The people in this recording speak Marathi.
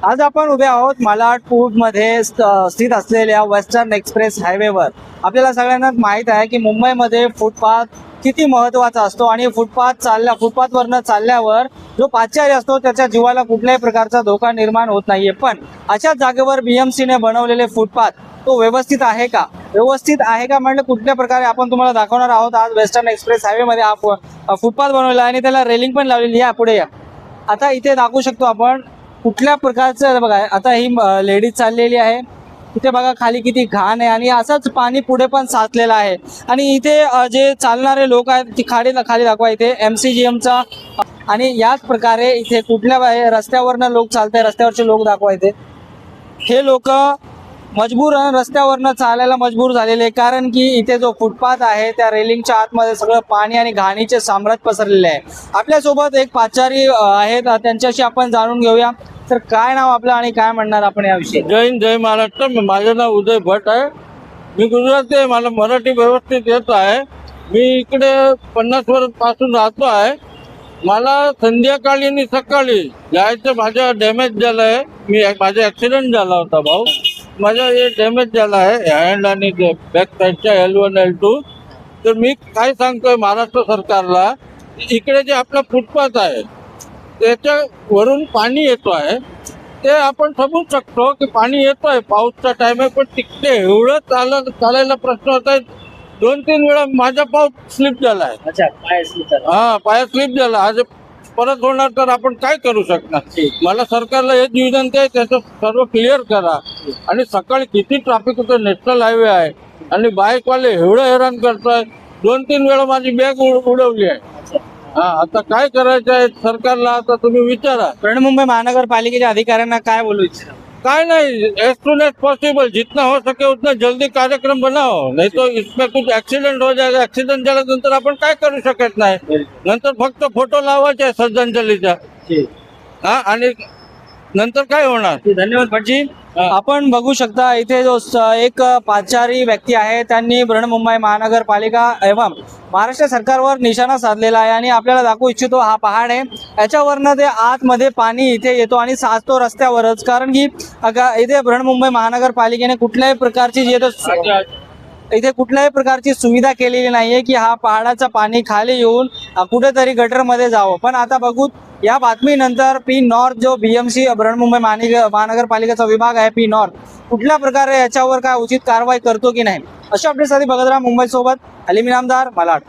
आज आपण उभे आहोत मालाडमध्ये स्थित असलेल्या वेस्टर्न एक्सप्रेस हायवेवर। आपल्याला सगळ्यांना माहित आहे की मुंबईमध्ये फुटपाथ किती महत्त्वाचा असतो आणि फुटपाथवरनं चालल्यावर जो पादचारी असतो त्याच्या जीवाला कुठल्याही प्रकारचा धोका निर्माण होत नाहीये। पण अशाच जागेवर बीएमसीने बनवलेले फुटपाथ तो व्यवस्थित आहे का? व्यवस्थित आहे का म्हणजे कुठल्या प्रकारे आपण तुम्हाला दाखवणार आहोत। आज वेस्टर्न एक्सप्रेस हायवेमध्ये हा फुटपाथ बनवला आहे आणि त्याला रेलिंग पण लावलेली आहे। पुढे या, आता इथे दाखवू शकतो आपण कुठल्या प्रकारचं बघा। आता ही लेडीज चाललेली आहे, इथे बघा खाली किती घाण आहे आणि असंच पाणी पुढे पण साचलेलं आहे। आणि इथे जे चालणारे लोक आहेत ती खाली दाखवा इथे MCGMचा। आणि याच प्रकारे इथे कुठल्या रस्त्यावरनं लोक चालताय, रस्त्यावरचे लोक दाखवा इथे। हे लोक मजबूर रस्त्यावरनं चालायला मजबूर झालेले, कारण की इथे जो फुटपाथ आहे त्या रेलिंगच्या आतमध्ये सगळं पाणी आणि घाणीचे साम्राज्य पसरलेले आहे। आपल्यासोबत एक पादचारी आहेत, त्यांच्याशी आपण जाणून घेऊया। तर काय नाव आपलं आणि काय म्हणणार आपण याविषयी? जय हिंद, जय महाराष्ट्र। माझं नाव उदय भट आहे, मी गुजराती आहे, मला मराठी व्यवस्थित येत आहे। मी इकडे 50 वर्षापासून राहतो आहे। मला संध्याकाळी आणि सकाळी जायचं, माझं डॅमेज झालं आहे। माझा ॲक्सिडेंट झाला होता भाऊ, माझा हे डॅमेज झाला आहे हँड आणि बॅक साईडच्या L1 L2। तर मी काय सांगतोय महाराष्ट्र सरकारला, इकडे जे आपला फुटपाथ आहे त्याच्यावरून पाणी येतो आहे, ते आपण समजू शकतो की पाणी येतोय, पाऊसचा टाइम आहे, पण तिकडे एवढं चालायला प्रश्न होत आहे। 2-3 वेळा माझा पाय स्लिप झाला आहे। अच्छा, पाय स्लिप झाला? हा, पाय स्लिप झाला। आज परत होणार तर आपण काय करू शकणार? मला सरकारला हेच विनंती आहे, त्याचं सर्व क्लिअर करा। आणि सकाळी किती ट्रॅफिक होतं, नॅशनल हायवे आहे आणि बाईकवाले एवढं हैराण करतोय। 2-3 वेळा माझी बॅग उडवली आहे। हा, आता काय करायचं आहे सरकारला, आता तुम्ही विचारा। बृहन्मुंबई महानगरपालिकेच्या अधिकाऱ्यांना काय बोलू इच्छिता? काय नहीं, एज सुन एज पॉसिबल, जितना हो सके उतना जल्दी कार्यक्रम बनाओ, नहीं तो इसमें कुछ एक्सीडेंट हो जाएगा। एक्सीडेंट झाल्यानंतर आपण काय करू शकत नाही, नंतर फक्त फोटो लावायचे श्रद्धांजलीचा। हा, आणि नंतर काय होणार? धन्यवाद भटजी। आपण बघू शकता इथे जो एक पादचारी व्यक्ती आहे, त्यांनी बृहन्मुंबई महानगरपालिका एवं महाराष्ट्र सरकारवर निशाणा साधलेला आहे आणि आपल्याला दाखवू इच्छितो हा पहाड आहे, याच्यावरनं ते आतमध्ये पाणी इथे येतो आणि साचतो रस्त्यावरच। कारण की इथे बृहन्मुंबई महानगरपालिकेने कुठल्याही प्रकारची सुविधा केलेली नाहीये की हा पहाडाचं पाणी खाली येऊन कुठेतरी गटरमध्ये जावं। पण आता बघू या बातमीनंतर P नॉर्थ जो BMC बृहन्मुंबई महानगरपालिकेचा विभाग आहे P नॉर्थ कुठल्या प्रकारे याच्यावर काय उचित कारवाई करतो की नाही। अशा अपडेटसाठी बघत राहा मुंबई सोबत। अलीम इनामदार, मालाड।